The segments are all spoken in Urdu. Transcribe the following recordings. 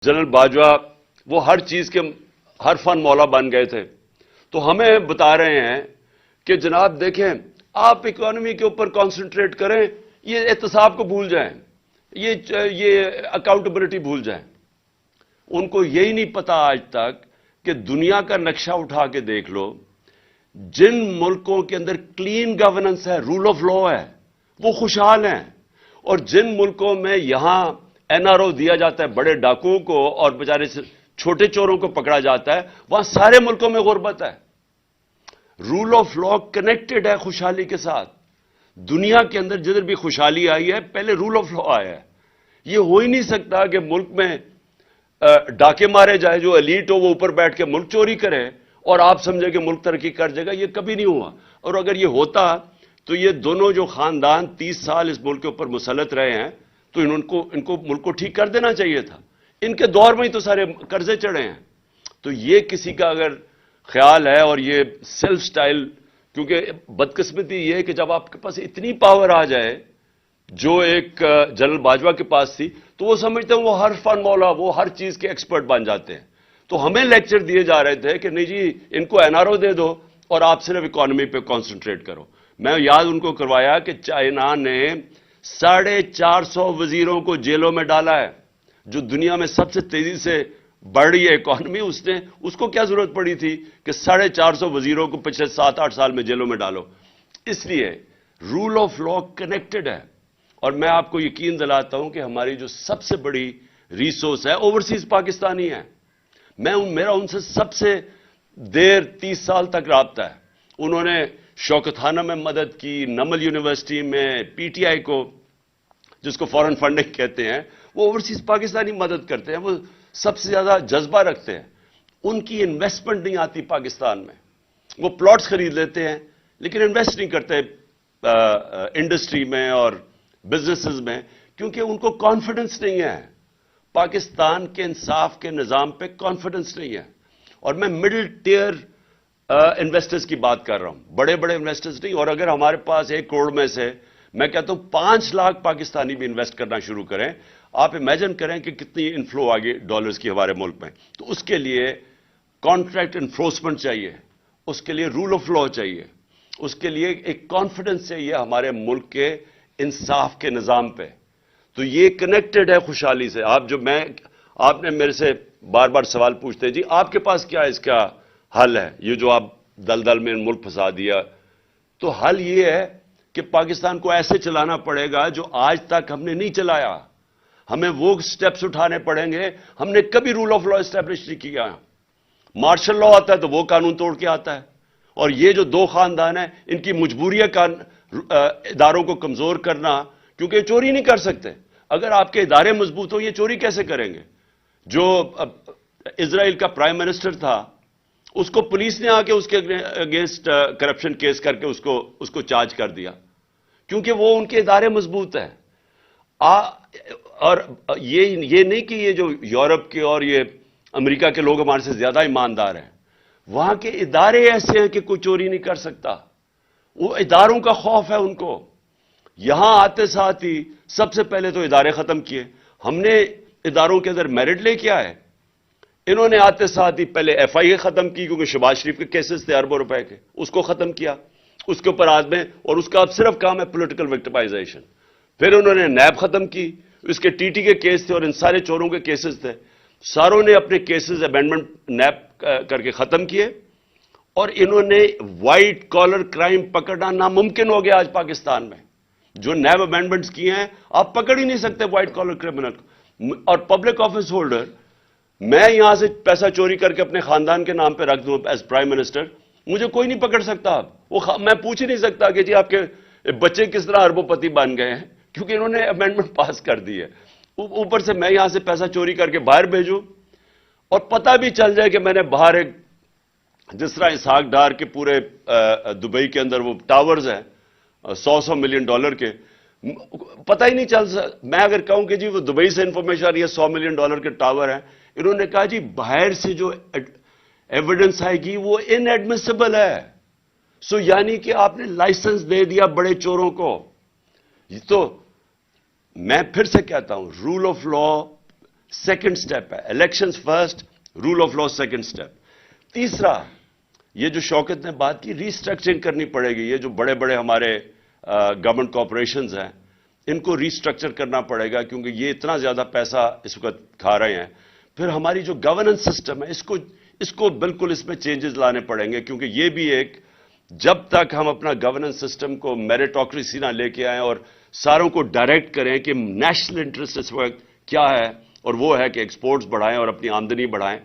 جنرل باجوہ وہ ہر چیز کے ہر فن مولا بن گئے تھے، تو ہمیں بتا رہے ہیں کہ جناب دیکھیں آپ اکانومی کے اوپر کانسنٹریٹ کریں، یہ احتساب کو بھول جائیں، یہ اکاؤنٹیبلٹی بھول جائیں۔ ان کو یہی نہیں پتا آج تک کہ دنیا کا نقشہ اٹھا کے دیکھ لو، جن ملکوں کے اندر کلین گورننس ہے، رول آف لا ہے، وہ خوشحال ہیں، اور جن ملکوں میں یہاں این آر او دیا جاتا ہے بڑے ڈاکوؤں کو اور بیچارے چھوٹے چوروں کو پکڑا جاتا ہے، وہاں سارے ملکوں میں غربت ہے۔ رول آف لا کنیکٹڈ ہے خوشحالی کے ساتھ۔ دنیا کے اندر جدھر بھی خوشحالی آئی ہے پہلے رول آف لا آیا ہے۔ یہ ہو ہی نہیں سکتا کہ ملک میں ڈاکے مارے جائے، جو ایلیٹ ہو وہ اوپر بیٹھ کے ملک چوری کرے اور آپ سمجھے کہ ملک ترقی کر جائے گا۔ یہ کبھی نہیں ہوا، اور اگر یہ ہوتا تو یہ دونوں جو خاندان 30 سال اس ملک کے اوپر مسلط رہے ہیں تو ان کو ملک کو ٹھیک کر دینا چاہیے تھا۔ ان کے دور میں ہی تو سارے قرضے چڑھے ہیں۔ تو یہ کسی کا اگر خیال ہے، اور یہ سیلف سٹائل، کیونکہ بدقسمتی یہ ہے کہ جب آپ کے پاس اتنی پاور آ جائے جو ایک جنرل باجوہ کے پاس تھی، تو وہ سمجھتے ہیں وہ ہر فن مولا، وہ ہر چیز کے ایکسپرٹ بن جاتے ہیں۔ تو ہمیں لیکچر دیے جا رہے تھے کہ نہیں جی ان کو این آر او دے دو اور آپ صرف اکانومی پہ کانسنٹریٹ کرو۔ میں یاد ان کو کروایا کہ چائنا نے 450 وزیروں کو جیلوں میں ڈالا ہے، جو دنیا میں سب سے تیزی سے بڑھ رہی ہے اکانومی، اس کو کیا ضرورت پڑی تھی کہ 450 وزیروں کو پچھلے 7-8 سال میں جیلوں میں ڈالو؟ اس لیے رول آف لا کنیکٹڈ ہے، اور میں آپ کو یقین دلاتا ہوں کہ ہماری جو سب سے بڑی ریسورس ہے اوورسیز پاکستانی ہے۔ میرا ان سے سب سے دیر 30 سال تک رابطہ ہے۔ انہوں نے شوکت خانہ میں مدد کی، نمل یونیورسٹی میں، پی ٹی آئی کو جس کو فورن فنڈنگ کہتے ہیں، وہ اوورسیز پاکستانی مدد کرتے ہیں، وہ سب سے زیادہ جذبہ رکھتے ہیں۔ ان کی انویسٹمنٹ نہیں آتی پاکستان میں، وہ پلاٹس خرید لیتے ہیں لیکن انویسٹ نہیں کرتے انڈسٹری میں اور بزنسز میں، کیونکہ ان کو کانفیڈنس نہیں ہے، پاکستان کے انصاف کے نظام پہ کانفیڈنس نہیں ہے۔ اور میں مڈل ٹیئر انویسٹرز کی بات کر رہا ہوں، بڑے بڑے انویسٹرز نہیں۔ اور اگر ہمارے پاس 1 کروڑ میں سے میں کہتا ہوں 5 لاکھ پاکستانی بھی انویسٹ کرنا شروع کریں، آپ امیجن کریں کہ کتنی انفلو آگے ڈالرز کی ہمارے ملک میں۔ تو اس کے لیے کانٹریکٹ انفورسمنٹ چاہیے، اس کے لیے رول آف لا چاہیے، اس کے لیے ایک کانفیڈنس چاہیے ہمارے ملک کے انصاف کے نظام پہ۔ تو یہ کنیکٹڈ ہے خوشحالی سے۔ آپ نے میرے سے بار بار سوال پوچھتے ہیں جی آپ کے پاس کیا اس کا حل ہے، یہ جو آپ دلدل میں ملک پھنسا دیا؟ تو حل یہ ہے کہ پاکستان کو ایسے چلانا پڑے گا جو آج تک ہم نے نہیں چلایا۔ ہمیں وہ سٹیپس اٹھانے پڑیں گے، ہم نے کبھی رول آف لا اسٹیبلش نہیں کیا۔ مارشل لا آتا ہے تو وہ قانون توڑ کے آتا ہے، اور یہ جو 2 خاندان ہیں ان کی مجبوری ہے اداروں کو کمزور کرنا، کیونکہ یہ چوری نہیں کر سکتے۔ اگر آپ کے ادارے مضبوط ہوں یہ چوری کیسے کریں گے؟ جو اسرائیل کا پرائم منسٹر تھا، اس کو پولیس نے آ کے اس کے اگینسٹ کرپشن کیس کر کے اس کو چارج کر دیا، کیونکہ وہ ان کے ادارے مضبوط ہیں۔ اور یہ نہیں کہ یہ جو یورپ کے اور یہ امریکہ کے لوگ ہمارے سے زیادہ ایماندار ہیں، وہاں کے ادارے ایسے ہیں کہ کوئی چوری نہیں کر سکتا، وہ اداروں کا خوف ہے ان کو۔ یہاں آتے ساتھ ہی سب سے پہلے تو ادارے ختم کیے۔ ہم نے اداروں کے اندر میرٹ لے کے آئے، انہوں نے آتے ساتھ ہی پہلے ایف آئی اے ختم کی، کیونکہ شہباز شریف کے کیسز تھے اربوں روپے کے، اس کو ختم کیا، اس کے اوپر آدمی، اور اس کا اب صرف کام ہے پولیٹیکل وکٹمائزیشن۔ پھر انہوں نے نیب ختم کی، اس کے ٹی ٹی کے کیس تھے اور ان سارے چوروں کے کیسز تھے، ساروں نے اپنے کیسز امینڈمنٹ نیب کر کے ختم کیے، اور انہوں نے وائٹ کالر کرائم پکڑنا ناممکن ہو گیا آج پاکستان میں۔ جو نیب امینڈمنٹس کیے ہیں آپ پکڑ ہی نہیں سکتے وائٹ کالر کرمنل۔ اور پبلک آفس ہولڈر، میں یہاں سے پیسہ چوری کر کے اپنے خاندان کے نام پہ رکھ دوں ایز پرائم منسٹر، مجھے کوئی نہیں پکڑ سکتا۔ میں پوچھ ہی نہیں سکتا کہ جی آپ کے بچے کس طرح اربوں پتی بن گئے ہیں، کیونکہ انہوں نے امینڈمنٹ پاس کر دی ہے۔ اوپر سے میں یہاں سے پیسہ چوری کر کے باہر بھیجوں، اور پتہ بھی چل جائے کہ میں نے باہر ایک، جس طرح اسحاق ڈار کے پورے دبئی کے اندر وہ ٹاورز ہیں $100 ملین کے، پتہ ہی نہیں چل سکتا۔ میں اگر کہوں کہ جی وہ دبئی سے انفارمیشن آ رہی ہے $100 ملین کے ٹاور ہیں، انہوں نے کہا جی باہر سے جو ایویڈنس آئے گی وہ ان ایڈمیسیبل ہے۔ یعنی کہ آپ نے لائسنس دے دیا بڑے چوروں کو۔ تو میں پھر سے کہتا ہوں rule of law second step ہے elections first, rule of law second step. تیسرا، یہ جو شوکت نے بات کی ریسٹرکچرنگ کرنی پڑے گی. یہ جو بڑے بڑے ہمارے گورنمنٹ کارپوریشنز ہیں ان کو ریسٹرکچر کرنا پڑے گا کیونکہ یہ اتنا زیادہ پیسہ اس وقت کھا رہے ہیں. پھر ہماری جو گورننس سسٹم ہے اس کو بالکل اس میں چینجز لانے پڑیں گے کیونکہ یہ بھی ایک، جب تک ہم اپنا گورننس سسٹم کو میریٹوکریسی نہ لے کے آئیں اور ساروں کو ڈائریکٹ کریں کہ نیشنل انٹرسٹ اس وقت کیا ہے، اور وہ ہے کہ ایکسپورٹس بڑھائیں اور اپنی آمدنی بڑھائیں،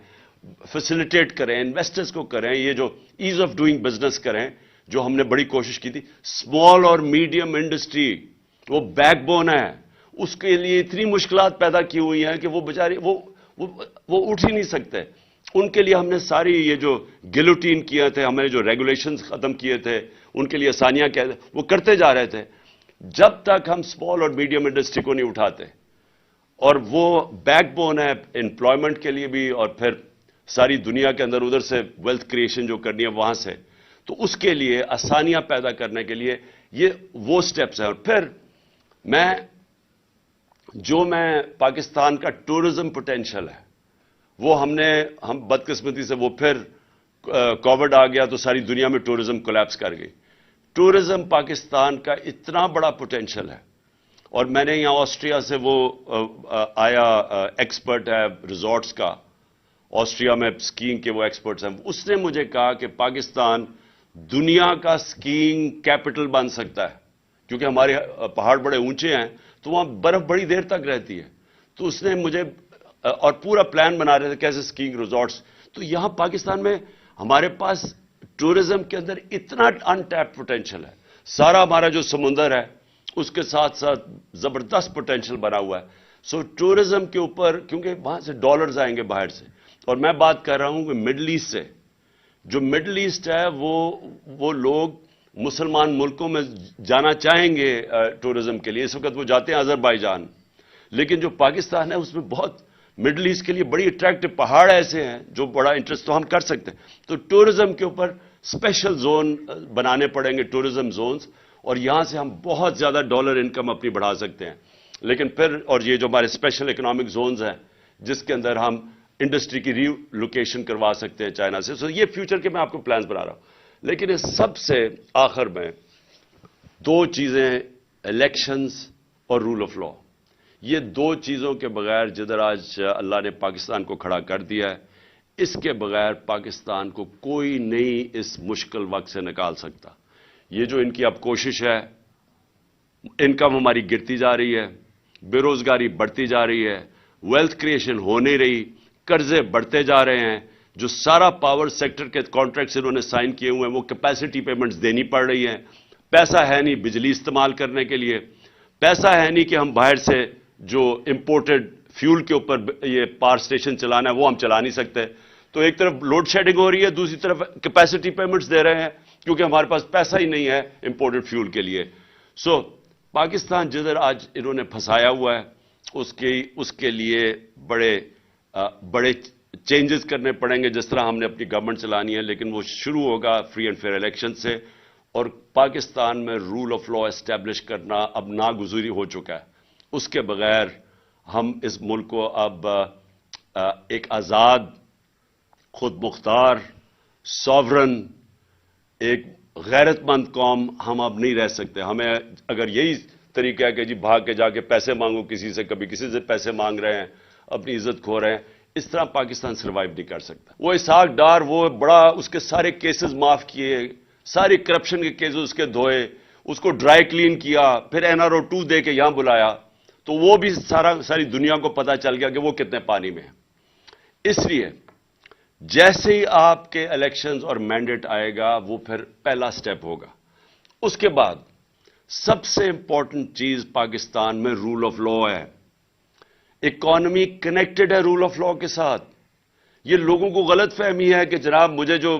فیسیلیٹیٹ کریں، انویسٹرز کو کریں، یہ جو ایز آف ڈوئنگ بزنس کریں جو ہم نے بڑی کوشش کی تھی. اسمال اور میڈیم انڈسٹری وہ بیک بون ہے، اس کے لیے اتنی مشکلات پیدا کی ہوئی ہیں کہ وہ بیچارے وہ اٹھ ہی نہیں سکتے. ان کے لیے ہم نے ساری یہ جو گلوٹین کیے تھے، ہم نے جو ریگولیشنز ختم کیے تھے، ان کے لیے آسانیاں کیا وہ کرتے جا رہے تھے. جب تک ہم اسمال اور میڈیم انڈسٹری کو نہیں اٹھاتے، اور وہ بیک بون ہے امپلائمنٹ کے لیے بھی اور پھر ساری دنیا کے اندر ادھر سے ویلتھ کریشن جو کرنی ہے وہاں سے، تو اس کے لیے آسانیاں پیدا کرنے کے لیے یہ وہ سٹیپس ہیں. اور پھر میں پاکستان کا ٹورزم پوٹینشل ہے وہ ہم بدقسمتی سے وہ پھر کووڈ آ گیا تو ساری دنیا میں ٹورزم کولیپس کر گئی. ٹورزم پاکستان کا اتنا بڑا پوٹینشل ہے. اور میں نے یہاں آسٹریا سے وہ آیا ایکسپرٹ ہے ریزورٹس کا، آسٹریا میں سکینگ کے وہ ایکسپرٹس ہیں، اس نے مجھے کہا کہ پاکستان دنیا کا سکینگ کیپٹل بن سکتا ہے کیونکہ ہمارے پہاڑ بڑے اونچے ہیں تو وہاں برف بڑی دیر تک رہتی ہے. تو اس نے مجھے اور پورا پلان بنا رہے تھے کیسے سکینگ ریزورٹس. تو یہاں پاکستان میں ہمارے پاس ٹورزم کے اندر اتنا ان ٹیپ پوٹینشل ہے. سارا ہمارا جو سمندر ہے اس کے ساتھ ساتھ زبردست پوٹینشل بنا ہوا ہے. سو ٹورزم کے اوپر کیونکہ وہاں سے ڈالرز آئیں گے باہر سے، اور میں بات کر رہا ہوں کہ مڈل ایسٹ سے. جو مڈل ایسٹ ہے وہ لوگ مسلمان ملکوں میں جانا چاہیں گے ٹورزم کے لیے. اس وقت وہ جاتے ہیں آذربائیجان، لیکن جو پاکستان ہے اس میں بہت مڈل ایسٹ کے لیے بڑی اٹریکٹو پہاڑ ایسے ہیں جو بڑا انٹرسٹ تو ہم کر سکتے ہیں. تو ٹورزم کے اوپر اسپیشل زون بنانے پڑیں گے، ٹورزم زونز، اور یہاں سے ہم بہت زیادہ ڈالر انکم اپنی بڑھا سکتے ہیں. لیکن پھر اور یہ جو ہمارے اسپیشل اکنامک زونز ہیں جس کے اندر ہم انڈسٹری کی ری لوکیشن کروا سکتے ہیں چائنا سے. سو یہ فیوچر کے میں آپ کو پلانز بنا رہا ہوں. لیکن اس سب سے آخر میں دو چیزیں، الیکشنز اور رول آف لا. یہ دو چیزوں کے بغیر جدھر آج اللہ نے پاکستان کو کھڑا کر دیا ہے، اس کے بغیر پاکستان کو کوئی نہیں اس مشکل وقت سے نکال سکتا. یہ جو ان کی اب کوشش ہے، انکم ہماری گرتی جا رہی ہے، بے روزگاری بڑھتی جا رہی ہے، ویلتھ کریشن ہو نہیں رہی، قرضے بڑھتے جا رہے ہیں، جو سارا پاور سیکٹر کے کانٹریکٹس انہوں نے سائن کیے ہوئے ہیں وہ کیپیسٹی پیمنٹس دینی پڑ رہی ہیں. پیسہ ہے نہیں بجلی استعمال کرنے کے لیے، پیسہ ہے نہیں کہ ہم باہر سے جو امپورٹڈ فیول کے اوپر یہ پاور اسٹیشن چلانا ہے وہ ہم چلا نہیں سکتے. تو ایک طرف لوڈ شیڈنگ ہو رہی ہے، دوسری طرف کیپیسٹی پیمنٹس دے رہے ہیں کیونکہ ہمارے پاس پیسہ ہی نہیں ہے امپورٹڈ فیول کے لیے. سو پاکستان جدھر آج انہوں نے پھنسایا ہوا ہے اس کے لیے بڑے چینجز کرنے پڑیں گے. جس طرح ہم نے اپنی گورنمنٹ چلانی ہے، لیکن وہ شروع ہوگا فری اینڈ فیئر الیکشن سے. اور پاکستان میں رول آف لا اسٹیبلش کرنا اب ناگزیر ہو چکا ہے. اس کے بغیر ہم اس ملک کو اب ایک آزاد، خود مختار، ساورن، ایک غیرت مند قوم ہم اب نہیں رہ سکتے. ہمیں اگر یہی طریقہ ہے کہ جی بھاگ کے جا کے پیسے مانگو کسی سے، کبھی کسی سے پیسے مانگ رہے ہیں، اپنی عزت کھو رہے ہیں، اس طرح پاکستان سروائیو نہیں کر سکتا. وہ اسحاق ڈار وہ بڑا اس کے سارے کیسز معاف کیے، ساری کرپشن کے کیسز اس کے دھوئے، اس کو ڈرائی کلین کیا، پھر NRO 2 دے کے یہاں بلایا تو وہ بھی ساری دنیا کو پتا چل گیا کہ وہ کتنے پانی میں ہے. اس لیے جیسے ہی آپ کے الیکشنز اور مینڈیٹ آئے گا وہ پھر پہلا سٹیپ ہوگا. اس کے بعد سب سے امپورٹنٹ چیز پاکستان میں رول آف لا ہے. اکانومی کنیکٹڈ ہے رول آف لا کے ساتھ. یہ لوگوں کو غلط فہمی ہے کہ جناب مجھے جو